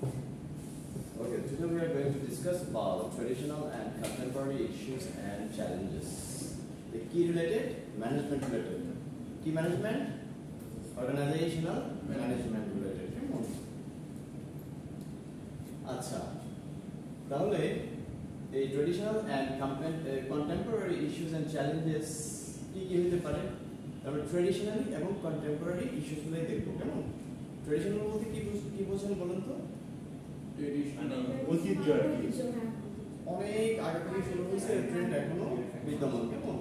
Okay, today we are going to discuss about traditional and contemporary issues and challenges. The key related, management related. Key management, organizational management related. আচ্ছা তাহলে এই traditional and contemporary issues and challenges কি কি হতে পারে আমরা traditionally এবং contemporary ইস্যুসগুলোই দেখব কেমন ট্রেডিশনাল বলতে কি বোঝেন বলেন তো ট্রেডিশনাল ঐতিহ্য আর কি অনেক আগে থেকে শুরু হয়েছে ট্রেন্ড এখনো বিদ্যমান কেমন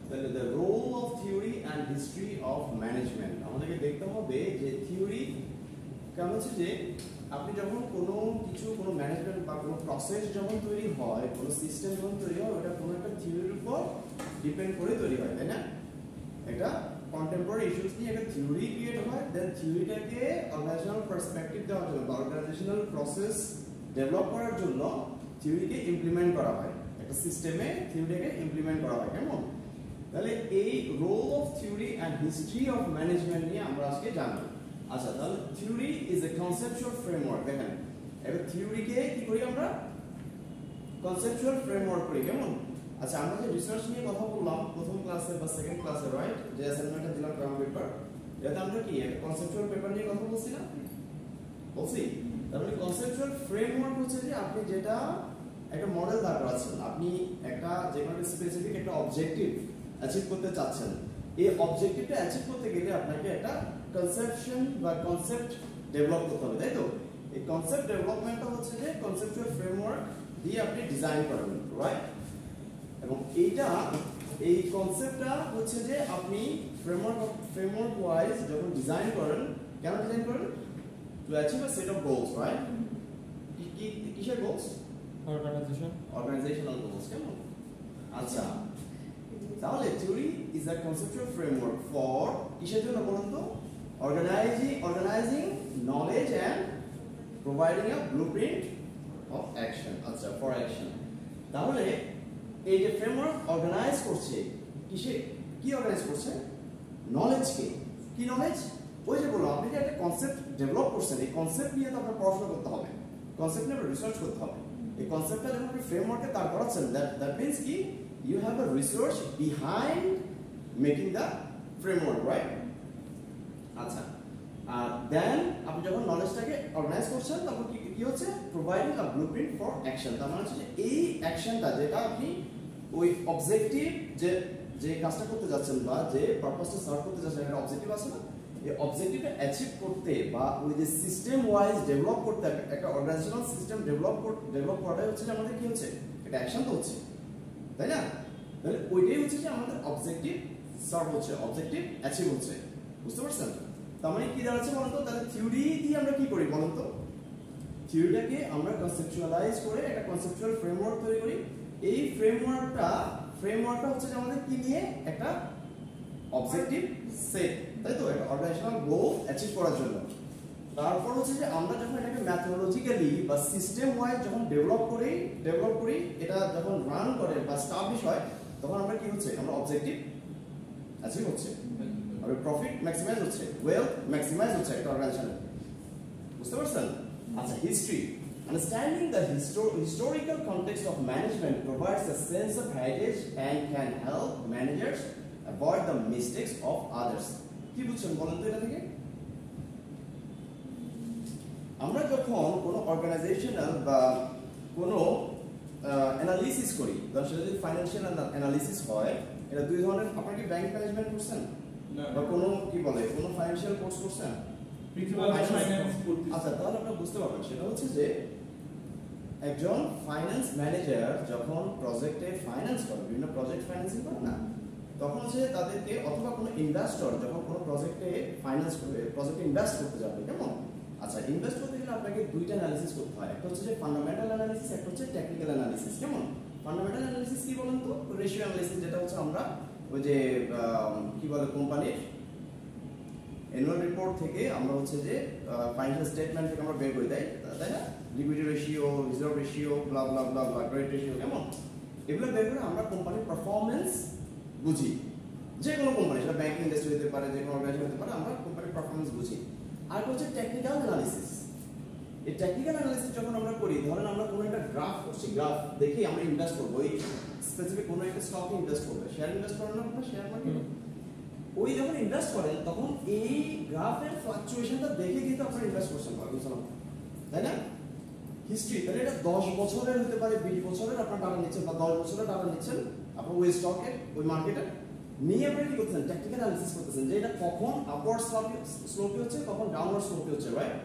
তাহলে the role of theory and history of management আমাদেরকে দেখতে হবে যে থিওরি কেমন হচ্ছে যে আপনি যখন কোনো ম্যানেজমেন্ট বা কোনো প্রসেস যখন তৈরি হয় কোনো সিস্টেম যখন তৈরি হয় ওটা কোনো একটা থিওরির উপর ডিপেন্ড করে তৈরি হয় তাই না একটা কন্টেম্পোরারি ইস্যুস নিয়ে একটা থিওরি ক্রিয়েট হয় দেন থিওরিটাকে অর্গানাইজেশনাল পার্সপেক্টিভ দেওয়ার জন্য বা অর্গানাইজেশনাল প্রসেস ডেভেলপ করার জন্য থিওরিকে ইমপ্লিমেন্ট করা হয় একটা সিস্টেমে থিওরিটাকে ইমপ্লিমেন্ট করা হয় কেমন তাহলে এই role of theory and history of management নিয়ে আমরা আজকে জানবো আচ্ছা তাহলে theory is a conceptual framework দেখেন এবার থিওরিকে কি করি আমরা কনসেপচুয়াল ফ্রেমওয়ার্ক করি কেমন আচ্ছা আমরা যে রিসার্চ নিয়ে কথা বললাম প্রথম ক্লাসে বা সেকেন্ড ক্লাসে রাইট যে অ্যাসাইনমেন্টটা দিলাম গ্রাম পেপার এটাতে আমরা কি একটা কনসেপচুয়াল পেপার নিয়ে কথা বলছি না বলছি তাহলে কনসেপচুয়াল ফ্রেমওয়ার্ক হচ্ছে যে আপনি যেটা একটা মডেল দাঁড় করাচ্ছেন আপনি একটা যে কোনো স্পেসিফিক একটা অবজেক্টিভ অ্যাচিভ করতে চাচ্ছেন এই অবজেক্টিভটা অ্যাচিভ করতে গেলে আপনাকে একটা কনসেপশন বা কনসেপ্ট ডেভেলপ করতে হবে তাই তো এই কনসেপ্ট ডেভেলপমেন্টটা হচ্ছে যে কনসেপচুয়াল ফ্রেমওয়ার্ক দিয়ে আপনি ডিজাইন করবেন রাইট এবং এই কনসেপ্টটা হচ্ছে যে আপনি ফ্রেমওয়ার্ক ওয়াইজ যখন ডিজাইন করেন কেন ডিজাইন করেন to achieve a set of goals right কিসের গোলস অর্গানাইজেশনাল গোলস কেমন আচ্ছা তাহলে theory is a conceptual framework for কিসের জন্য বলুন তো organizing knowledge and providing a blueprint of action আচ্ছা for action তাহলে এই যে ফ্রেমওয়ার্ক অর্গানাইজ করছে কি অর্গানাইজ করছে নলেজকে কি নলেজ ওই যে বললাম আপনি যে একটা কনসেপ্ট ডেভেলপ করছেন এই কনসেপ্ট নিয়ে তো আপনার পড়াশোনা করতে হবে কনসেপ্ট নিয়ে রিসার্চ করতে হবে এই কনসেপ্টটা যখন আপনি ফ্রেমওয়ার্কে দাঁড় করাচ্ছেন দ্যাট মিন্স কি you have a research behind making the framework right আচ্ছা দেন আপনি যখন নলেজটাকে অর্গানাইজ করছেন তখন কি হচ্ছে providing a blueprint for action তার মানে হচ্ছে যে এই অ্যাকশনটা যেটা আপনি ওই অবজেক্টিভ যে কাজটা করতে যাচ্ছেন বা যে পারপাসটা সার্ভ করতে যাচ্ছেন একটা অবজেক্টিভ আছে না এই অবজেক্টিভটা অ্যাচিভ করতে বা ওই যে সিস্টেম ওয়াইজ ডেভেলপ করতে একটা অর্গানাইজেশনাল সিস্টেম ডেভেলপ করাটাই হচ্ছে যে আমাদের কি হচ্ছে এটা অ্যাকশন তো হচ্ছে তাই না তাহলে ওইটাই হচ্ছে যে আমাদের অবজেক্টিভ সার্ভ হচ্ছে অবজেক্টিভ অ্যাচিভ হচ্ছে বুঝতে পারছেন তার মানে কি দাঁড়াচ্ছে বলতো তাহলে থিওরি দিয়ে আমরা কি করি বলুন তো থিওরিটাকে আমরা কনসেপচুয়ালাইজ করে একটা কনসেপচুয়াল ফ্রেমওয়ার্ক তৈরি করি এই ফ্রেমওয়ার্কটা হচ্ছে যে আমাদের কি নিয়ে একটা অবজেক্টিভ সেট তাই তো একটা অর্গানাইজেশনাল গোল অ্যাচিভ করার জন্য তারপর হচ্ছে যে আমরা যখন এটাকে ম্যাথোলজিক্যালি বা সিস্টেম ওয়াইজ যখন ডেভেলপ করি এটা যখন রান করে বা স্টাবলিশ হয় তখন আমরা কি হচ্ছে আমরা অবজেক্টিভ অ্যাচিভ হচ্ছে আর প্রফিট ম্যাক্সিমাইজ হচ্ছে ওয়েলথ ম্যাক্সিমাইজ হচ্ছে একটা অর্গানাইজেশনে বুঝতে পারছেন আচ্ছা history understanding the historical context of management provides a sense of heritage and can help managers avoid the mistakes of others কি বুঝছেন বলেন তো এটা থেকে আমরা যখন কোনো অর্গানাইজেশনাল বা কোনো অ্যানালিসিস করি ধরুন সেটা যদি ফাইন্যান্সিয়াল অ্যানালিসিস হয় এটা দুই ধরনের আপনারা কি ব্যাংক ম্যানেজমেন্ট করছেন বা কোনো কি বলে কোনো ফাইন্যান্সিয়াল কোর্স করছেন আচ্ছা তাহলে আপনারা বুঝতে পারবেন সেটা হচ্ছে যে একজন ফাইন্যান্স ম্যানেজার যখন প্রজেক্টে ফাইন্যান্স করে বিভিন্ন প্রজেক্ট ফাইন্যান্সিং করে না তখন হচ্ছে তাদেরকে অথবা কোনো ইনভেস্টর যখন কোনো প্রজেক্টে ফাইন্যান্স করবে প্রজেক্টে ইনভেস্ট করতে যাবে কেমন আচ্ছা ইনভেস্ট করতে গেলে আপনাকে দুইটা অ্যানালিসিস করতে হয় একটা হচ্ছে যে ফান্ডামেন্টাল অ্যানালিসিস একটা হচ্ছে টেকনিক্যাল অ্যানালিসিস কেমন ফান্ডামেন্টাল অ্যানালিসিস কি বলেন তো রেশিও অ্যানালিসিস যেটা হচ্ছে আমরা ওই যে কি বলে কোম্পানির অ্যানুয়াল রিপোর্ট থেকে আমরা হচ্ছে যে ফাইন্যান্সিয়াল স্টেটমেন্ট থেকে আমরা বের করে দেই তাই না লিকুইডিটি রেশিও রিজার্ভ রেশিও ব্লা ব্লা ব্লা ব্লা ক্রেডিট রেশিও কেমন এগুলো বের করে আমরা কোম্পানির পারফরম্যান্স বুঝি যে কোনো কোম্পানি সেটা ব্যাংকিং ইন্ডাস্ট্রি হতে পারে যে কোনো অর্গানাইজেশন হতে পারে আমরা কোম্পানির পারফরম্যান্স বুঝি আর হচ্ছে টেকনিক্যাল অ্যানালিসিস এই টেকনিক্যাল অ্যানালিসিস যখন আমরা করি, ধরেন আমরা কোনো একটা গ্রাফ করছি, গ্রাফ দেখে আমরা ইনভেস্ট করব, এই স্পেসিফিক কোনো একটা স্টকে ইনভেস্ট করব, শেয়ার ইনভেস্ট করেন না আপনারা শেয়ার মার্কেটে, ওই যখন ইনভেস্ট করেন তখন এই গ্রাফের ফ্লাকচুয়েশনটা দেখে কিন্তু আপনারা ইনভেস্ট করছেন, তাই না? হিস্ট্রি, তাহলে এটা 10 বছরের হতে পারে, 20 বছরের আপনার টাকা নিচ্ছেন বা 10 বছরের টাকা নিচ্ছেন আপনার ওই স্টকে, ওই মার্কেটে নিয়ে আপনি কি করতেছেন, টেকনিক্যাল অ্যানালিসিস করতেছেন যে এটা কখন আপওয়ার্ড স্লোপি হচ্ছে, কখন ডাউনওয়ার্ড স্লোপি হচ্ছে, রাইট?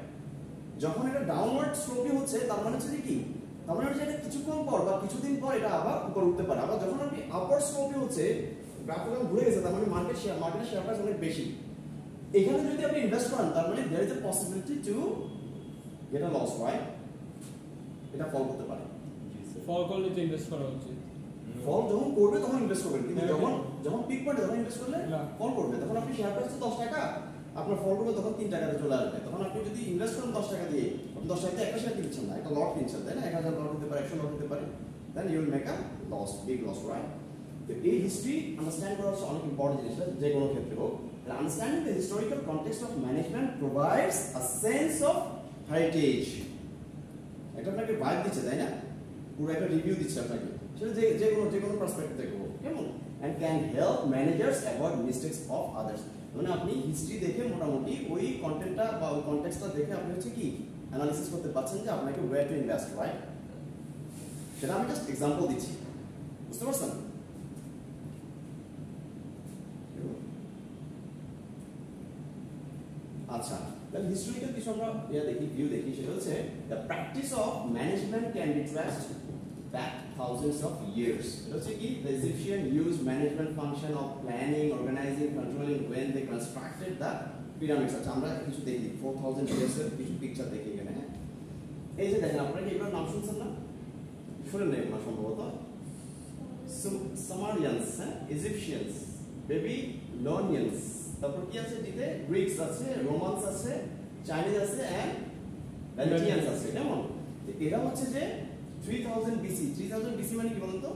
যখন এটা ডাউনওয়ার্ড স্লোপি হচ্ছে তার মানে হচ্ছে কি, তার মানে হচ্ছে এটা কিছুক্ষণ পর বা কিছুদিন পর এটা আবার উপর উঠতে পারে। আবার যখন আপনি আপওয়ার্ড স্লোপি হচ্ছে, গ্রাফটা যখন ঘুরে গেছে, তার মানে মার্কেটের শেয়ার প্রাইস অনেক বেশি, এখানে যদি আপনি ইনভেস্ট করেন তার মানে there is a possibility to get a loss, right? এটা ফল করতে পারে। ফল করলে তো ইনভেস্ট করা উচিত, ফল যখন করবে তখন ইনভেস্ট করবেন, কিন্তু যখন পিক পয়েন্টে তখন ইনভেস্ট করলে ফল করবে, তখন আপনি শেয়ার প্রাইস 10 টাকা, আপনার ফল করবে তখন 3 টাকাতে চলে আসবে। তখন আপনি যদি ইনভেস্ট করেন 10 টাকা দিয়ে, আপনি 10 টাকাতে একটা শেয়ার কিনছেন না, একটা লট কিনছেন, তাই না? 1000 লট হতে পারে, 100 লট হতে পারে, then you will make a loss, big loss, right? তো এই হিস্ট্রি আন্ডারস্ট্যান্ড করা হচ্ছে অনেক ইম্পর্টেন্ট জিনিস, যে কোনো ক্ষেত্রে হোক। Understanding the historical context of management provides a sense of heritage. এটা আপনাকে ভাইব দিচ্ছে, তাই না? পুরো একটা রিভিউ দিচ্ছে আপনাকে, সেটা যে কোনো পার্সপেক্টিভ থেকে হোক, কেমন? And can help managers avoid mistakes of others. মানে আপনি হিস্ট্রি দেখে মোটামুটি ওই কন্টেন্টটা বা ওই কনটেক্সটটা দেখে আপনি হচ্ছে কি অ্যানালিসিস করতে পারছেন যে আপনাকে ওয়্যার টু ইনভেস্ট, রাইট? সেটা আমি জাস্ট এক্সাম্পল দিচ্ছি, বুঝতে পারছেন? আচ্ছা, তাহলে হিস্টোরিক্যাল কিছু আমরা ভিউ দেখি, সেটা হচ্ছে the practice of management can be traced back thousands of years. এটা হচ্ছে কি, the Egyptian used management function of planning, organizing, controlling when they constructed the pyramids. আচ্ছা, আমরা কিছু দেখি 4000 years এর কিছু পিকচার দেখি এখানে। এই যে দেখেন, আপনারা কি এগুলোর নাম শুনছেন না? শুনেন না এগুলো সম্ভবত। Sumerians, Egyptians, Babylonians, তারপর কি আছে দিতে, গ্রিকস আছে, রোমানস আছে, চাইনিজ আছে এন্ড ভ্যালেন্টিয়ানস আছে, কেমন? এরা হচ্ছে যে 3000 BC, 3000 BC মানে কি বলুন তো?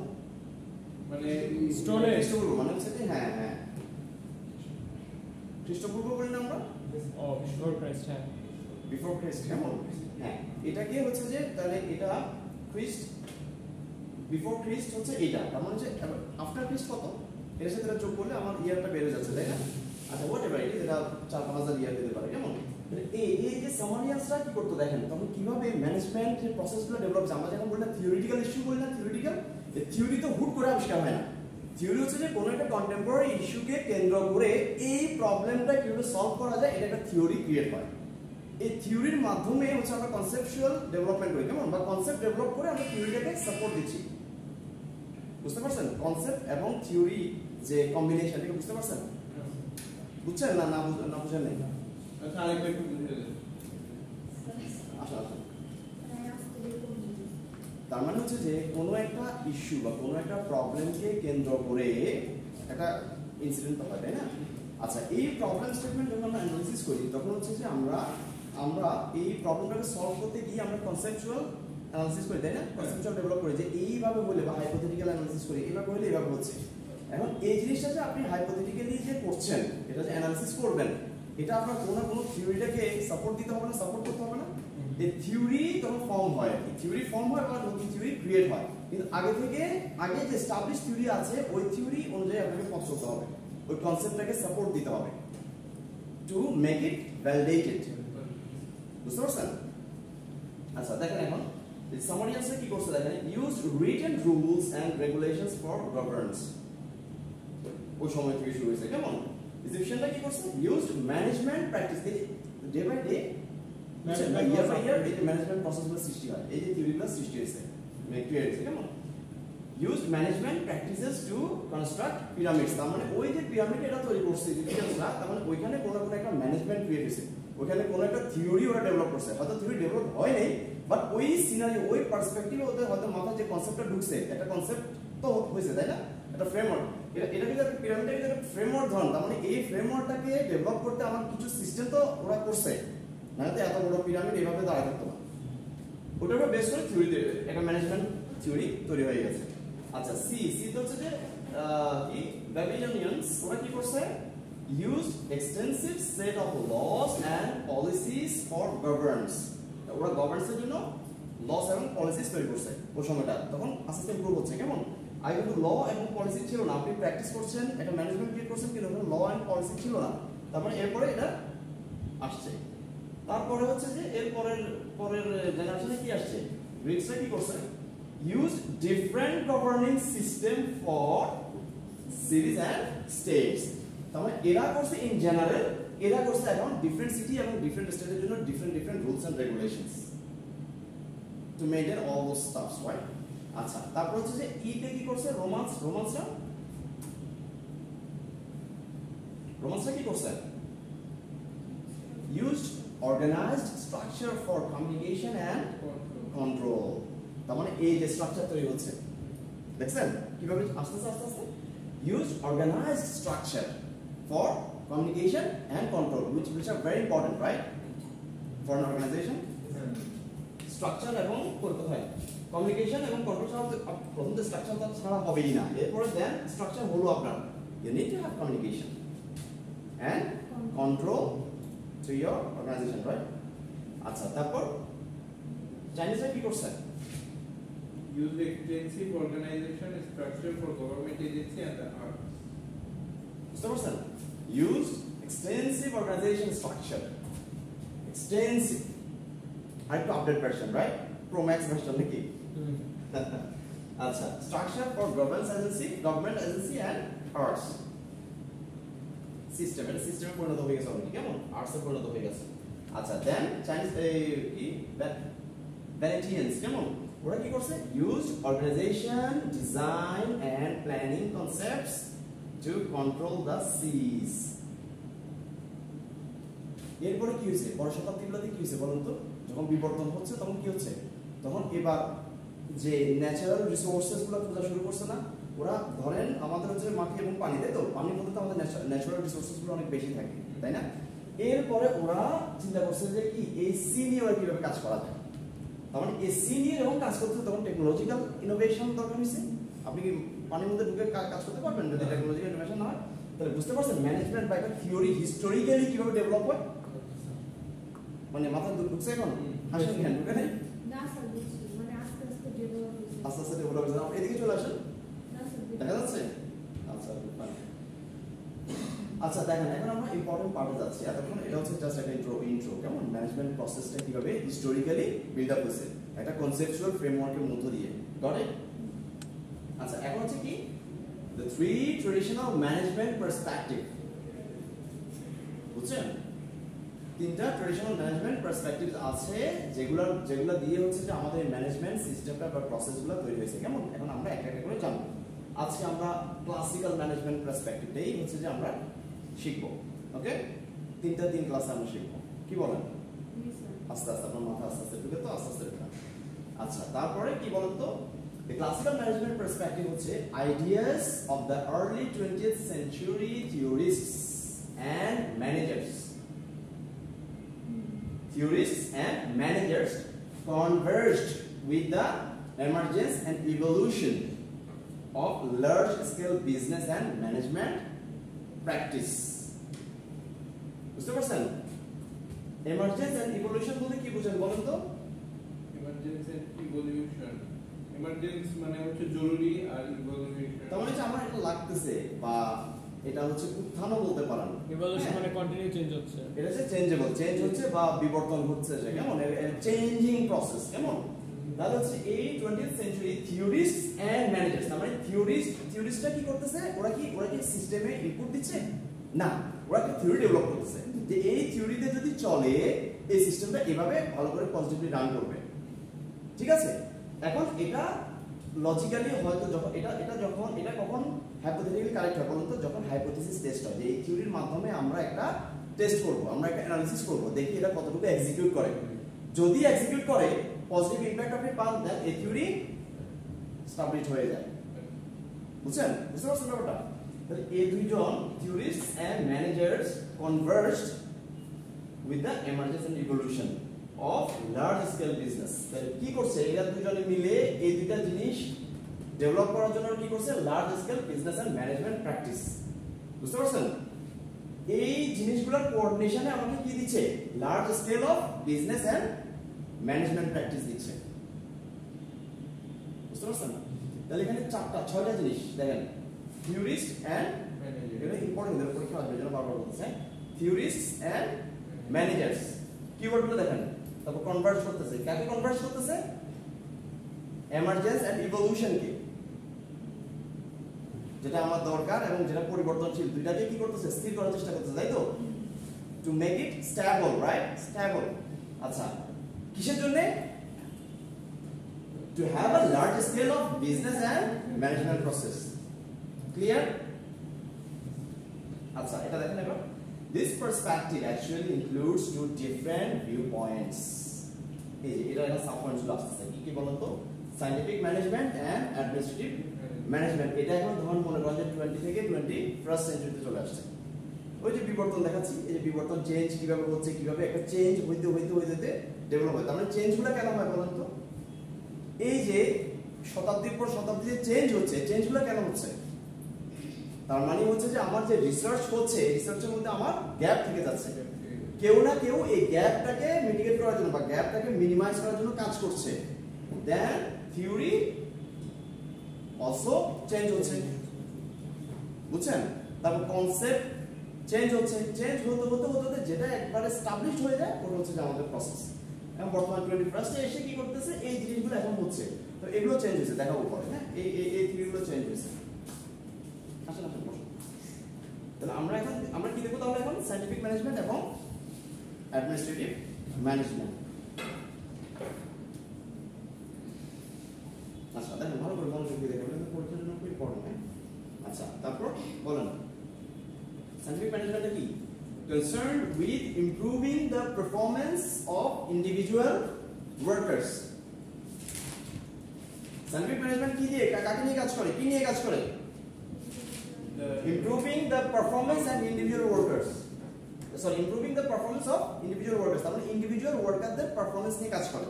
মানে স্টোনে খ্রিস্টপূর্ব, মানে হচ্ছে যে হ্যাঁ খ্রিস্টপূর্ব বলি না আমরা? ও বিফোর ক্রাইস্ট, হ্যাঁ বিফোর ক্রাইস্ট, কেমন? হ্যাঁ, এটাকে হচ্ছে যে তাহলে এটা খ্রিস্ট, বিফোর খ্রিস্ট হচ্ছে এটা, তার মানে হচ্ছে আফটার খ্রিস্ট কত? এর সাথে এটা যোগ করলে আমার ইয়ারটা বেড়ে যাচ্ছে, তাই না? আচ্ছা, হোয়াট এভার, এটা 4-5000 ইয়ার দিতে পারে, কেমন? এই যে সামারিয়ানসরা কি করতে দেখেন, তখন কিভাবে ম্যানেজমেন্টের প্রসেসগুলো ডেভেলপ হচ্ছে। আমরা যখন বলি না থিওরিটিক্যাল ইস্যু বলি না, থিওরিটিক্যাল, এই থিওরি তো হুট করে আবিষ্কার হয় না। থিওরি হচ্ছে যে কোনো একটা কন্টেম্পোরারি ইস্যুকে কেন্দ্র করে এই প্রবলেমটা কিভাবে সলভ করা যায়, এটা একটা থিওরি ক্রিয়েট হয়। এই থিওরির মাধ্যমে হচ্ছে আমরা কনসেপচুয়াল ডেভেলপমেন্ট করি, কেমন? বা কনসেপ্ট ডেভেলপ করে আমরা থিওরিটাকে সাপোর্ট দিচ্ছি, বুঝতে পারছেন? কনসেপ্ট এবং থিওরি যে কম্বিনেশন, এটা বুঝতে পারছেন? বুঝছেন না? না বুঝেন নাই? আচ্ছা, আরেকবার একটু বুঝিয়ে দেন। আচ্ছা, তার মানে হচ্ছে যে কোনো একটা ইস্যু বা কোনো একটা প্রবলেমকে কেন্দ্র করে একটা ইনসিডেন্ট হয়, তাই না? আচ্ছা, এই প্রবলেম স্টেটমেন্ট যখন আমরা অ্যানালাইসিস করি তখন হচ্ছে যে আমরা এই প্রবলেমটাকে সলভ করতে গিয়ে আমরা কনসেপচুয়াল অ্যানালাইসিস করি, তাই না? কনসেপচুয়াল ডেভেলপ করি যে এইভাবে হলে, বা হাইপোথেটিক্যাল অ্যানালাইসিস করি এইভাবে হলে এইভাবে হচ্ছে। এখন এই জিনিসটা যে আপনি হাইপোথেটিক্যালি যে করছেন, এটা যে অ্যানালাইসিস করবেন, এটা আপনার কোনো না কোনো থিওরিটাকে সাপোর্ট দিতে হবে না, সাপোর্ট করতে হবে না? এই থিওরি তখন ফর্ম হয়, আর কি থিওরি ফর্ম হয় বা নতুন থিওরি ক্রিয়েট হয়, কিন্তু আগে যে এস্টাবলিশ থিওরি আছে ওই থিওরি অনুযায়ী আপনাকে পথ চলতে হবে, ওই কনসেপ্টটাকে সাপোর্ট দিতে হবে টু মেক ইট ভ্যালিডেটেড, বুঝতে পারছেন? আচ্ছা, দেখেন এখন সামারিয়ানসরা কি করছে দেখেন, use written rules and regulations for governance. ওই সময় থেকে শুরু হয়েছে, কেমন? ইজিপশিয়ানরা কি করছে, use management practice, day by day year by year এই যে ম্যানেজমেন্ট প্রসেসগুলো সৃষ্টি হয়, এই যে থিওরিগুলো সৃষ্টি হয়েছে, ক্রিয়েট হয়েছে, কেমন? Use management practices two construct pyramids. তার মানে ওই যে পিরামিড এটা তৈরি করছে ইজিপশিয়ানরা, তার মানে ওইখানে কোনো একটা ম্যানেজমেন্ট ক্রিয়েট হয়েছে, ওইখানে কোনো একটা থিওরি ওরা ডেভেলপ করছে। হয়তো থিওরি ডেভেলপ হয় নাই, বাট ওই সিনারি, ওই পার্সপেক্টিভে ওদের হয়তো মাথায় যে কনসেপ্টটা ঢুকছে, একটা কনসেপ্ট তো হয়েছে, তাই না? একটা ফ্রেমওয়ার্ক, এটা কিন্তু পিরামিডের একটা ফ্রেমওয়ার্ক ধরন, তার মানে এই ফ্রেমওয়ার্কটাকে ডেভেলপ করতে আমার কিছু সিস্টেম তো ওরা করছে, নাহলে তো এত বড় পিরামিড এইভাবে দাঁড়ায় থাকতো না। ওটার উপর বেস করে থিওরি, একটা ম্যানেজমেন্ট থিওরি তৈরি হয়ে গেছে। আচ্ছা, সি তো হচ্ছে যে কি ব্যাবিলনিয়ানস, ওরা কি করছে, use extensive set of laws and policies for governance. ওরা গভর্নেন্সের জন্য লস এবং পলিসিস তৈরি করছে ওই সময়টা, তখন আস্তে আস্তে ইমপ্রুভ হচ্ছে। কেমন আগে কিন্তু ল এবং পলিসি ছিল না, আপনি প্র্যাকটিস করছেন একটা ম্যানেজমেন্ট ক্রিয়েট করছেন কিন্তু ল এন্ড পলিসি ছিল না, তারপরে এরপরে এটা আসছে। তারপরে হচ্ছে যে এর পরের জেনারেশনে কি আসছে, গ্রিকসরা কি করছে, use different governing system for cities and states. তার মানে এরা করছে ইন জেনারেল, এরা করছে এখন ডিফারেন্ট সিটি এবং ডিফারেন্ট স্টেটের জন্য different rules and regulations to maintain all those stuffs, right? আচ্ছা, তারপর হচ্ছে যে ইতে কি করছে, রোমান্সরা কি করছে, used organized structure for communication and control। তার মানে এই যে স্ট্রাকচার তৈরি হচ্ছে দেখছেন কিভাবে আস্তে আস্তে used organized structure for communication and control which are very important, right, for an organization। Structure এবং করতে হয় কমিউনিকেশন এবং কন্ট্রোল ছাড়া প্রথম যে স্ট্রাকচার ছাড়া হবেই না, এরপরে দেন স্ট্রাকচার হলো আপনার you need to have communication and control to your organization, right? আচ্ছা, তারপর চাইনিজরা কি করছে, use extensive organization structure for government agency and the arts। বুঝতে পারছেন, use extensive organization structure, extensive আরেকটু update version, right, pro max version নাকি? আচ্ছা, structure for government agency and arts system, এটা সিস্টেমে পরিণত হয়ে গেছে অলরেডি, কেমন আর্টসে পরিণত হয়ে গেছে। আচ্ছা, দেন চাইনিজ কি ভ্যালেন্টিয়ানস, কেমন ওরা কি করছে, use organisation design and planning concepts to control the seas. এরপরে কি হয়েছে, পরের শতাব্দীগুলোতে কি হয়েছে বলুন তো, যখন বিবর্তন হচ্ছে তখন কি হচ্ছে, তখন এবার যে ন্যাচারাল রিসোর্সেস গুলো খোঁজা শুরু করছে না, ওরা ধরেন আমাদের হচ্ছে মাটি এবং পানি, তাই তো, পানির মধ্যে তো আমাদের ন্যাচারাল রিসোর্সেস গুলো অনেক বেশি থাকে, তাই না? এরপরে ওরা চিন্তা করছে যে কি এই সি নিয়ে ওরা কিভাবে কাজ করা যায়, তার মানে এই সি নিয়ে যখন কাজ করতে তখন টেকনোলজিক্যাল ইনোভেশন দরকার হয়েছে। আপনি কি পানির মধ্যে ঢুকে কাজ করতে পারবেন যদি টেকনোলজিক্যাল ইনোভেশন না হয়? তাহলে বুঝতে পারছেন ম্যানেজমেন্ট বা একটা থিওরি হিস্টোরিক্যালি কিভাবে ডেভেলপ হয়, মানে মাথায় ঢুকছে এখন? হাসেন কেন, ঢুকে নেই? না স্যার, বুঝছি, মানে আস্তে আস্তে ডেভেলপ হয়েছে। আস্তে আস্তে ডেভেলপ হয়েছে, এদিকে চলে আসেন, না স্যার, দেখা যাচ্ছে? আচ্ছা, ফাইন। আচ্ছা, দেখেন এখন আমরা ইম্পর্টেন্ট পার্টে যাচ্ছি। এতক্ষণ এটা হচ্ছে জাস্ট একটা ইন্ট্রো কেমন ম্যানেজমেন্ট প্রসেসটা কিভাবে হিস্টোরিক্যালি বিল্ড আপ হয়েছে একটা কনসেপচুয়াল ফ্রেমওয়ার্কের মধ্য দিয়ে, গট ইট? আচ্ছা, এখন হচ্ছে কি the three traditional management perspective, বুঝছেন? তিনটা ট্রেডিশনাল ম্যানেজমেন্ট পার্সপেক্টিভ আছে যেগুলো দিয়ে হচ্ছে যে আমাদের ম্যানেজমেন্ট সিস্টেমটা বা প্রসেসগুলো তৈরি হয়েছে, কেমন? এখন আমরা একটা একটা করে জানবো। আজকে আমরা ক্লাসিক্যাল ম্যানেজমেন্ট পার্সপেক্টিভটাই হচ্ছে যে আমরা শিখবো, ওকে? তিন ক্লাসে আমরা শিখবো, কি বলেন? আস্তে আস্তে আপনার মাথা আস্তে আস্তে ঢুকে, তো আস্তে আস্তে ঢুকে। আচ্ছা, তারপরে কি বলেন তো, the classical management perspective হচ্ছে ideas of the early 20th century theorists and managers converged with the emergence and evolution of large-scale business and management practice। বুঝতে পারছেন? emergence and evolution বলতে কি বুঝেন বলেন তো? emergence and evolution, emergence মানে হচ্ছে জরুরি, আর evolution তার মানে আমার এটা লাগতেছে বা এটা হচ্ছে উত্থানও বলতে পারেন, ইভলিউশন মানে কন্টিনিউ চেঞ্জ হচ্ছে, এটা হচ্ছে চেঞ্জ হচ্ছে বা বিবর্তন হচ্ছে, যে কেমন চেঞ্জিং প্রসেস, কেমন? তাহলে হচ্ছে এই 20th সেঞ্চুরি থিওরিস্টস এন্ড ম্যানেজার্স, তার মানে থিওরিস্টরা কি করতেছে, ওরা কি সিস্টেমে ইনপুট দিচ্ছে না, ওরা কি থিওরি ডেভেলপ করতেছে যে এই থিওরিতে যদি চলে এই সিস্টেমটা এভাবে ভালো করে পজিটিভলি রান করবে, ঠিক আছে? এখন এটা লজিক্যালি হয়তো যখন এটা কখন হাইপোথেটিক্যালি কারেক্ট হয় বলুন তো, যখন হাইপোথিসিস টেস্ট হয়, যে এই থিওরির মাধ্যমে আমরা একটা টেস্ট করব, আমরা একটা অ্যানালিসিস করব, দেখি এটা কতটুকু এক্সিকিউট করে। যদি এক্সিকিউট করে পজিটিভ ইমপ্যাক্ট আপনি পান, দেন এই থিওরি স্টাবলিশ হয়ে যায়, বুঝতে পারছেন ব্যাপারটা? তাহলে এই দুইজন theorists and managers converged with the emergence and evolution of large scale business. তাহলে কি করছে এরা দুজনে মিলে, এই দুইটা জিনিস ডেভেলপ করার জন্য কি করছে, large scale business and management practice. বুঝতে পারছেন? এই জিনিসগুলোর কোঅর্ডিনেশনে আমাকে কি দিচ্ছে, large scale of business and management practice দিচ্ছে। বুঝতে পারছেন না? তাহলে এখানে ছয়টা জিনিস দেখেন, থিওরিস্ট এন্ড, এটা ইম্পর্টেন্ট, এর পরীক্ষা আসবে জন্য বারবার বলতেছে, থিওরিস্টস এন্ড ম্যানেজার্স। কিওয়ার্ডগুলো দেখেন। তারপর কনভার্জ করতেছে, কাকে কনভার্জ করতেছে? এমার্জেন্স এন্ড ইভলিউশন কে, যেটা আমার দরকার এবং যেটা পরিবর্তনশীল, দুইটাকে কি করতেছে? স্থির করার চেষ্টা করতেছে, তাই তো? To make it stable, right? Stable. আচ্ছা, কিসের জন্য? To have a large scale of business and management process. Clear? আচ্ছা, এটা দেখেন এবার। This perspective actually includes two different viewpoints. এই যে এটা একটা সাবপয়েন্টস গুলো আসছে, কি বলুন তো? Scientific management and administrative management. এটা এখন ধরুন মনে করেন যে 20 থেকে 21st সেঞ্চুরিতে চলে আসছে। ওই যে বিবর্তন দেখাচ্ছি, এই যে বিবর্তন, চেঞ্জ কিভাবে হচ্ছে, কিভাবে একটা চেঞ্জ হইতে ডেভেলপ হয়। তার মানে চেঞ্জগুলো কেন হয় বলুন তো? এই যে শতাব্দীর পর শতাব্দী যে চেঞ্জ হচ্ছে, চেঞ্জগুলো কেন হচ্ছে? তার মানে হচ্ছে যে আমার যে রিসার্চ হচ্ছে, এই রিসার্চের মধ্যে আমার গ্যাপ থেকে যাচ্ছে। কেউ না কেউ এই গ্যাপটাকে মিটিগেট করার জন্য বা গ্যাপটাকে মিনিমাইজ করার জন্য কাজ করছে। দেন থিওরি অলসো চেঞ্জ হচ্ছে, বুঝছেন? তারপর কনসেপ্ট চেঞ্জ হচ্ছে, চেঞ্জ হতে যেটা একবারে এস্টাবলিশড হয়ে যায় ওটা হচ্ছে যে আমাদের প্রসেস। এবং বর্তমান 21st এ এসে কি করতেছে? এই জিনিসগুলো এখন হচ্ছে, তো এগুলো চেঞ্জ হয়েছে, দেখাবো পরে। হ্যাঁ, এই থিওরিগুলো চেঞ্জ হয়েছে। আসলে আসলে বসুন। তাহলে আমরা কি দেখবো তাহলে এখন? সায়েন্টিফিক ম্যানেজমেন্ট এবং অ্যাডমিনিস্ট্রেটিভ ম্যানেজমেন্ট। আচ্ছা, দেখেন ভালো করে মনোযোগ দিয়ে দেখবেন, পরীক্ষার জন্য খুব ইম্পর্টেন্ট। হ্যাঁ, আচ্ছা, তারপর বলেন সায়েন্টিফিক ম্যানেজমেন্ট কি? Concerned with improving the performance of individual workers. Scientific management কি দিয়ে, কাকে নিয়ে কাজ করে, কি নিয়ে কাজ করে? Improving the performance and individual workers. Sorry, improving the performance of individual workers. তাহলে ইন্ডিভিজুয়াল ওয়ার্কারদের পারফরম্যান্স নিয়ে কাজ করে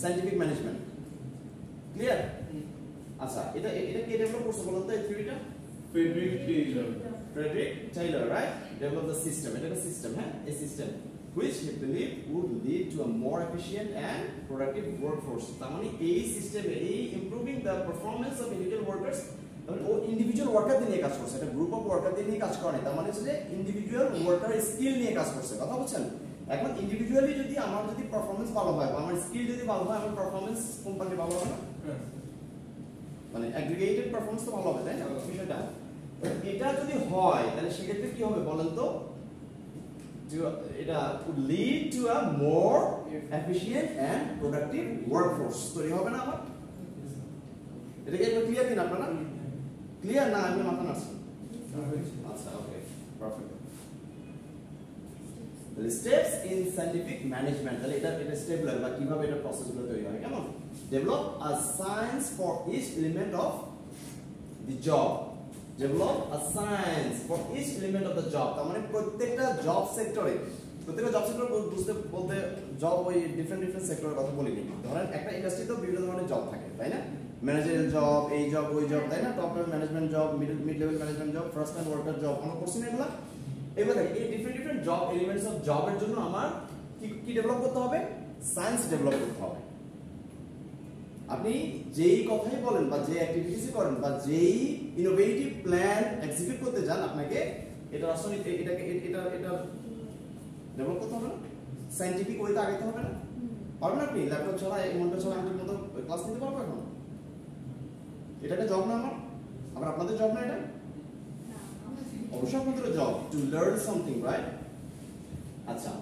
সায়েন্টিফিক ম্যানেজমেন্ট। ক্লিয়ার? আচ্ছা, এটা কে ডেভেলপ করছে বলুন তো এই থিওরিটা? Frederick Taylor, right? Developed the system. It is a system, a system which he believed would lead to a more efficient and productive workforce. তার মানে এই সিস্টেমে improving the performance of individual workers, তাহলে ও ইন্ডিভিজুয়াল ওয়ার্কারদের নিয়ে কাজ করছে, একটা group of ওয়ার্কারদের নিয়ে কাজ করে। তার মানে হচ্ছে যে ইন্ডিভিজুয়াল ওয়ার্কার স্কিল নিয়ে কাজ করছে। কথা বলছেন? এখন ইন্ডিভিজুয়ালি যদি আমার পারফরম্যান্স ভালো হয় বা আমার স্কিল যদি ভালো হয়, আমার পারফরম্যান্স কোম্পানি ভালো হবে না? মানে অ্যাগ্রিগেটেড পারফরম্যান্স তো ভালো হবে, তাই না? বিষয়টা এটা যদি হয় তাহলে সেক্ষেত্রে কি হবে বলেন তো? এটা would lead to a more efficient and productive workforce তৈরি হবে না আমার? এটা কি একবার ক্লিয়ার কিনা আপনারা? ক্লিয়ার না? আমি মাথা নাড়ছি। আচ্ছা, ওকে, perfect. The steps in scientific management, তাহলে এটা স্টেপ লাগে বা কিভাবে এটা প্রসেসগুলো তৈরি হয়, কেমন? Develop a science for each element of the job. Develop a science for each element of the job. তার মানে প্রত্যেকটা জব সেক্টরে, বলতে জব ওই ডিফারেন্ট সেক্টরের কথা বলিনি। ধরেন একটা ইন্ডাস্ট্রিতেও বিভিন্ন ধরনের জব থাকে, তাই না? ম্যানেজারিয়াল জব, এই জব, ওই জব, তাই না? Top level management job, mid level management job, first line worker job, আমরা করছি না এগুলা? এবার দেখেন এই ডিফারেন্ট জব এলিমেন্টস অফ জবের জন্য আমার কি ডেভেলপ করতে হবে? সায়েন্স ডেভেলপ করতে হবে। আপনি যেই কথাই বলেন বা যে অ্যাক্টিভিটিসই করেন বা যেই ইনোভেটিভ প্ল্যান এক্সিকিউট করতে যান, আপনাকে এটা আসলে এটা ডেভেলপ করতে হবে না? সায়েন্টিফিক ওয়েতে আগাইতে হবে না? পারবেন আপনি? ল্যাপটপ ছাড়া, এই মনিটর ছাড়া আমাদের মতো ক্লাস নিতে পারবো এখন? এটা একটা জব না আমার? আবার আপনাদের জব না এটা? অবশ্যই আপনাদের job to learn something, right? আচ্ছা,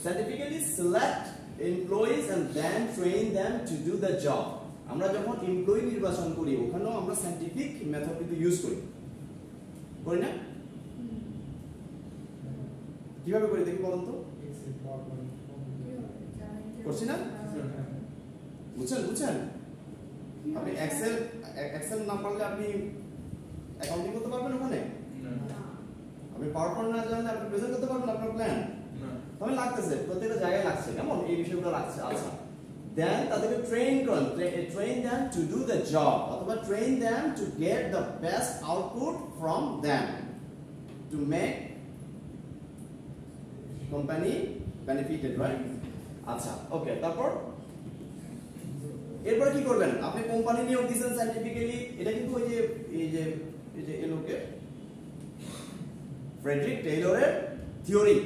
scientifically select employees and then train them to do the job. আমরা যখন এমপ্লয়ি নির্বাচন করি ওখানেও আমরা সায়েন্টিফিক মেথড কিন্তু ইউজ করি না? কিভাবে করি দেখি বলুন তো? করছি না? বুঝছেন? আপনি এক্সেল না পারলে আপনি অ্যাকাউন্টিং করতে পারবেন ওখানে? আপনি পাওয়ার পয়েন্ট না জানলে আপনি প্রেজেন্ট করতে পারবেন আপনার প্ল্যান? তবে লাগতেছে, প্রত্যেকটা জায়গায় লাগছে, কেমন? এই বিষয়গুলো লাগছে। আচ্ছা, দেন তাদেরকে train them to do the job, অথবা train them to get the best output from them to make company benefited, right? আচ্ছা ওকে, তারপর এরপর কি করবেন? আপনি কোম্পানি নিয়োগ দিয়েছেন সায়েন্টিফিক্যালি, এটা কিন্তু ওই যে এলোকে ফ্রেডরিক টেইলরের থিওরি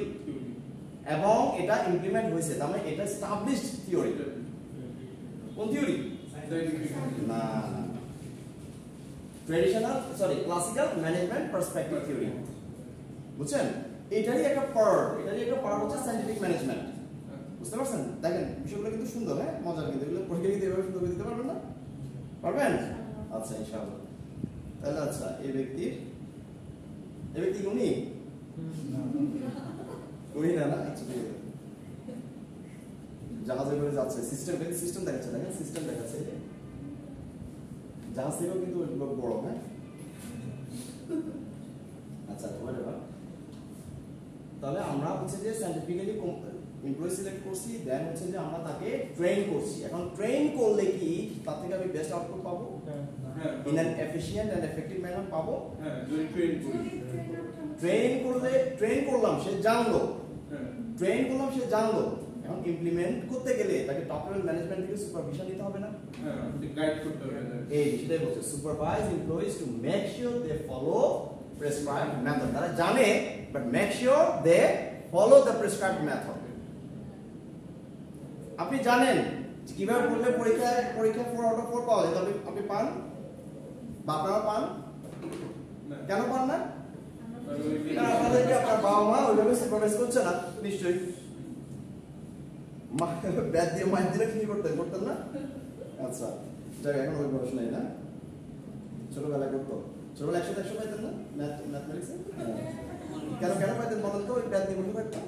এবং এটা ইমপ্লিমেন্ট হয়েছে, তার মানে এটা এস্টাবলিশড থিওরি। কোন থিওরি? না traditional classical management perspective theory, বুঝছেন? এটারই একটা পার্ট হচ্ছে সায়েন্টিফিক ম্যানেজমেন্ট। বুঝতে পারছেন? দেখেন বিষয়গুলো কিন্তু সুন্দর, হ্যাঁ মজার, কিন্তু এগুলো পরীক্ষা দিতে এভাবে সুন্দর করে দিতে পারবেন না? পারবেন? আচ্ছা ইনশাআল্লাহ। তাহলে আচ্ছা এই ব্যক্তি উনি না আচ্ছা ঠিক আছে, জাহাজে করে যাচ্ছে, সিস্টেম দেখাচ্ছে, দেখেন সিস্টেম দেখাচ্ছে, জাহাজ থেকেও কিন্তু লোক বড়, হ্যাঁ আচ্ছা তাহলে আমরা হচ্ছে যে সায়েন্টিফিক্যালি এমপ্লয়ি সিলেক্ট করছি, দেন হচ্ছে যে আমরা তাকে ট্রেন করছি। এখন ট্রেন করলে কি তার থেকে আমি বেস্ট আউটপুট পাবো? In an efficient and effective manner পাবো। যদি ট্রেন করলাম, সে জানলো, এখন ইমপ্লিমেন্ট করতে গেলে তাকে টপ লেভেল ম্যানেজমেন্ট থেকে সুপারভিশন নিতে হবে না? গাইড করতে হবে। এই সেটাই বলছে, supervise employees to make sure they follow prescribed method. তারা জানে but make sure they follow the prescribed method. আপনি জানেন কিভাবে পড়লে পরীক্ষা 4 আউট অফ 4 পাওয়া যায়, তবে আপনি পান বা আপনারা পান? কেন পান না? কারণ আপনাদেরকে আপনার বাবা মা ওইভাবে সুপারভাইজ করছে না নিশ্চয়ই। ব্যাট দিয়ে মাইর দিলে কি করতেন না? আচ্ছা যাই, এখন ওই বয়স নেই না, ছোটবেলায় করতো। ছোটবেলায় 100 পাইতেন না ম্যাথমেটিক্সে? কেন পাইতেন বলেন তো? ওই ব্যাট দিয়ে বসে থাকতো,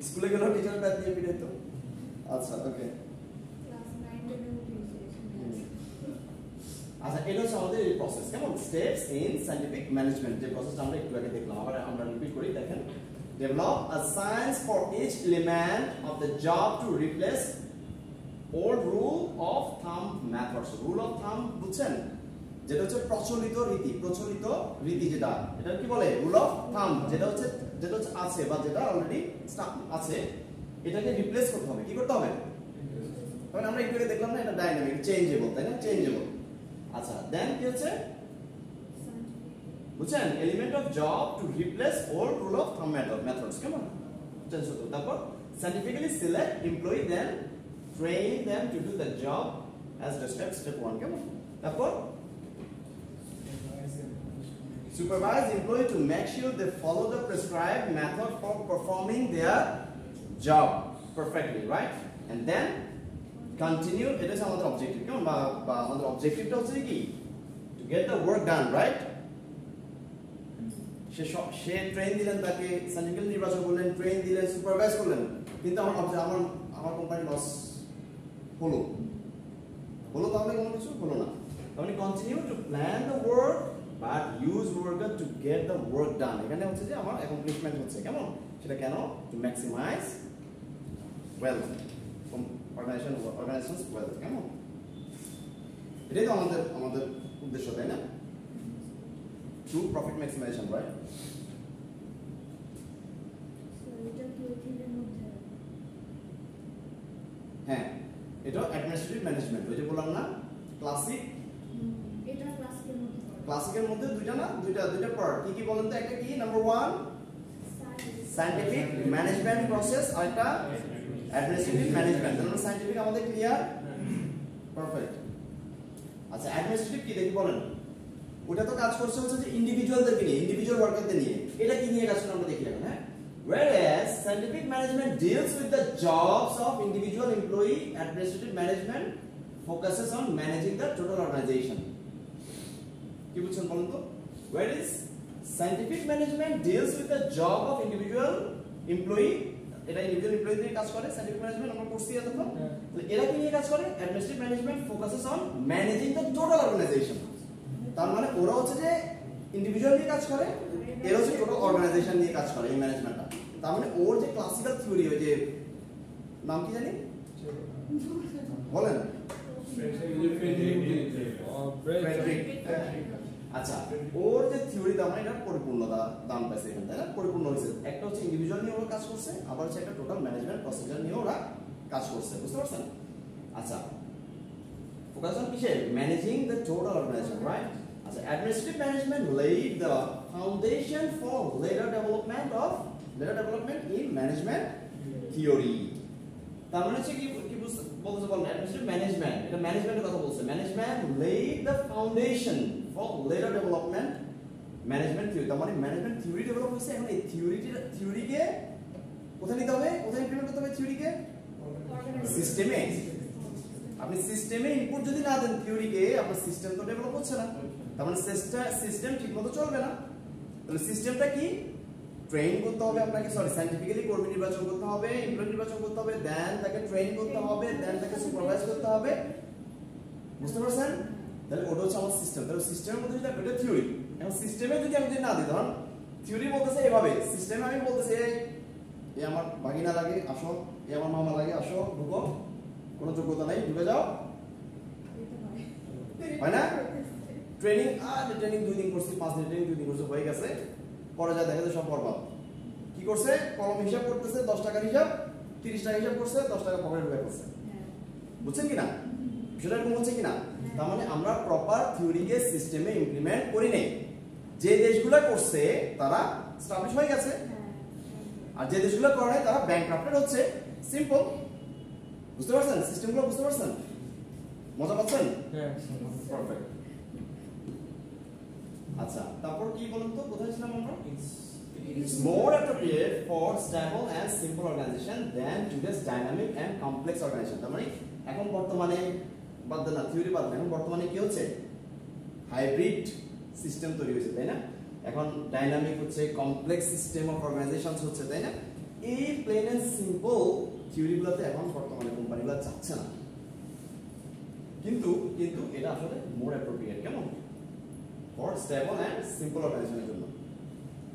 স্কুলে গেলেও টিচার ব্যাট দিয়ে পিটাইতো। আচ্ছা ওকে, আচ্ছা এটা হচ্ছে আমাদের এই প্রসেস, কেমন স্টেপস ইন সায়েন্টিফিক ম্যানেজমেন্ট, যে প্রসেসটা আমরা একটু আগে দেখলাম। আবার আমরা রিপিট করি, দেখেন develop a science for each element of the job to replace old rule of thumb methods. rule of thumb বুঝছেন? যেটা হচ্ছে প্রচলিত রীতি যেটা, এটা কি বলে? rule of thumb, যেটা হচ্ছে আছে বা যেটা অলরেডি আছে, এটাকে রিপ্লেস করতে হবে। কি করতে হবে? কারণ আমরা একটু আগে দেখলাম না, এটা ডাইনামিক চেঞ্জেবল, তাই না? চেঞ্জেবল। আচ্ছা দেন কি হচ্ছে বুঝছেন? Element of job to replace old rule of thumb methods, কেমন? তারপর scientifically select employee, then train them to do the job as described step 1, কেমন? তারপর supervise employee to make sure they follow the prescribed method for performing their job perfectly, right? And then continue, it is আমাদের objective, কেমন? বা আমাদের অবজেক্টিভটা হচ্ছে কি? To get the work done, right? Say train দিলেন, তাকে সায়েন্টিফিক্যালি নির্বাচন করলেন, ট্রেন দিলেন, সুপারভাইজ করলেন, কিন্তু আমার কোম্পানি লস হলো, তাহলে কোনো কিছু হলো না। তাহলে continue to plan the work but use worker to get the work done. এখানে হচ্ছে যে আমার অ্যাকমপ্লিশমেন্ট হচ্ছে, কেমন? সেটা কেন? To maximise wealth, organisation's wealth, কেমন? এটাই তো আমাদের উদ্দেশ্য, তাই না? To profit maximisation, right? হ্যাঁ, এটা অ্যাডমিনিস্ট্রেটিভ ম্যানেজমেন্ট, ওই যে বললাম না ক্লাসিকের মধ্যে দুইটা পার্ট। কি বলেন তো? একটা কি? নাম্বার 1 সায়েন্টিফিক ম্যানেজমেন্ট প্রসেস, আর একটা অ্যাডমিনিস্ট্রেটিভ ম্যানেজমেন্ট। তাহলে সায়েন্টিফিক আমাদের ক্লিয়ার, পারফেক্ট। আচ্ছা অ্যাডমিনিস্ট্রেটিভ কি দেখি বলেন? ওটা তো কাজ করছে হচ্ছে যে ইন্ডিভিজুয়ালদেরকে নিয়ে, ইন্ডিভিজুয়াল ওয়ার্কারদের নিয়ে। এটা কি নিয়ে কাজ করে আমরা দেখি এখন, হ্যাঁ? Whereas scientific management deals with the jobs of individual employee, administrative management focuses on managing the total organization. কি বুঝছেন বলুন তো? Whereas scientific management deals with the job of individual employee, এটা ইন্ডিভিজুয়াল এমপ্লয়ি নিয়ে কাজ করে সায়েন্টিফিক ম্যানেজমেন্ট, আমরা পড়ছি এতক্ষণ। তাহলে এরা কি নিয়ে কাজ করে? Administrative management focuses on managing the total organization. তার মানে ওরা হচ্ছে যে ইন্ডিভিজুয়াল নিয়ে কাজ করে, এরা হচ্ছে টোটাল অর্গানাইজেশন নিয়ে কাজ করে, এই ম্যানেজমেন্টটা। তার মানে ওর যে ক্লাসিক্যাল থিওরি, ওই যে নাম কি জানি বলেন? আচ্ছা ওর যে থিওরি, তার মানে এটা পরিপূর্ণতা দান পাইছে এখানে, তাই না? পরিপূর্ণ হয়েছে। একটা হচ্ছে ইন্ডিভিজুয়াল নিয়ে ওরা কাজ করছে, আবার হচ্ছে একটা টোটাল ম্যানেজমেন্ট প্রসিজার নিয়ে ওরা কাজ করছে, বুঝতে পারছেন? আচ্ছা, ফোকাস অন কিসে? Managing the total organisation, right? আচ্ছা, administrative management laid the foundation for later development in management theory. তার মানে হচ্ছে কি বলতে বলেন, অ্যাডমিনিস্ট্রেটিভ ম্যানেজমেন্ট, এটা ম্যানেজমেন্টের কথা বলছে। Management laid the foundation for later development management theory. তার মানে ম্যানেজমেন্ট থিওরি ডেভেলপ হয়েছে। এখন এই থিওরিকে কোথায় নিতে হবে, কোথায় ইমপ্লিমেন্ট করতে হবে থিওরিকে? সিস্টেমে। আপনি সিস্টেমে ইনপুট যদি না দেন থিওরিকে, আপনার সিস্টেম তো ডেভেলপ হচ্ছে না। তার মানে সিস্টেম ঠিকমতো চলবে না। তাহলে সিস্টেমটা কি? ট্রেন করতে হবে আপনাকে, সায়েন্টিফিক্যালি কর্মী নির্বাচন করতে হবে, এমপ্লয়ি নির্বাচন করতে হবে, দেন তাকে ট্রেন করতে হবে, দেন তাকে সুপারভাইজ করতে হবে, বুঝতে পারছেন? তাহলে ওটা হচ্ছে আমার সিস্টেম। তাহলে সিস্টেমের মধ্যে যদি এটা থিওরি, এখন সিস্টেমে যদি আমি না দিই, ধরুন থিওরি বলতেছে এভাবে, সিস্টেমে আমি বলতেছি এই আমার ভাগিনা লাগে আসো, এই আমার মামা লাগে আসো, ঢুকো, কোনো যোগ্যতা নাই, ঢুকে যাও, হয় না? ট্রেনিং 2 দিন করছি, 5 দিন ট্রেনিং 2 দিন করছে, হয়ে গেছে, পরে যা দেখা যায় সব বরবাদ। কি করছে? কলম হিসাব করতেছে, 10 টাকার হিসাব, 30 টাকা হিসাব করছে, 10 টাকা পকেটে ঢুকে করছে। বুঝছেন কিনা? বিষয়টা এরকম হচ্ছে কিনা? তার মানে আমরা প্রপার থিওরিকে সিস্টেমে ইমপ্লিমেন্ট করি নাই। যে দেশগুলো করছে তারা স্টাবলিশ হয়ে গেছে, আর যে দেশগুলো করে নাই তারা ব্যাংকরাপ্টেড হচ্ছে। সিম্পল। বুঝতে পারছেন? সিস্টেমগুলো বুঝতে পারছেন? মজা পাচ্ছেন? হ্যাঁ। পারফেক্ট। আচ্ছা, তারপর কি বলুন তো, কোথায় ছিলাম আমরা? It's more appropriate for stable and simple organization than today's dynamic and complex organization. তার মানে এখন বর্তমানে বাদ দেন না, থিওরি বাদ দেন, এখন বর্তমানে কি হচ্ছে? হাইব্রিড সিস্টেম তৈরি হয়েছে, তাই না? এখন ডাইনামিক হচ্ছে, কমপ্লেক্স সিস্টেম অফ অর্গানাইজেশনস হচ্ছে, তাই না? এই প্লেন এন্ড সিম্পল থিওরিগুলোতে এখন বর্তমানে কোম্পানিগুলো যাচ্ছে না। কিন্তু এটা আসলে মোর অ্যাপ্রোপ্রিয়েট, কেমন? ফর স্টেবল এন্ড সিম্পল অর্গানাইজেশনের জন্য।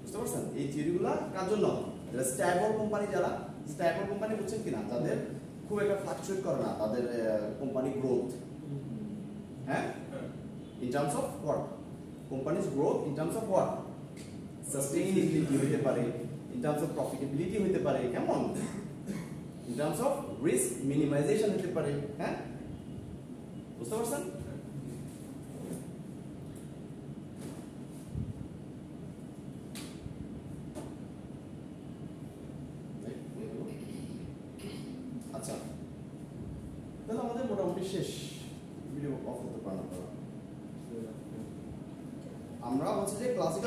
বুঝতে পারছেন? এই থিওরিগুলো কার জন্য? যারা স্টেবল কোম্পানি, যারা স্টেবল কোম্পানি বুঝছেন কিনা, যাদের খুব একটা ফ্লাকচুয়েট করে না তাদের কোম্পানি গ্রোথ, হ্যাঁ, in terms of what? Companies growth in terms of what? Sustainability হতে পারে, ইন টার্মস অফ প্রফিটেবিলিটি হতে পারে, কেমন? In terms of risk minimisation হতে পারে, হ্যাঁ? বুঝতে পারছেন? আচ্ছা, তাহলে আমাদের মোটামুটি শেষ। ভিডিও অফ করতে পারেন আপনারা। আমরা হচ্ছে যে ক্লাসিক্যাল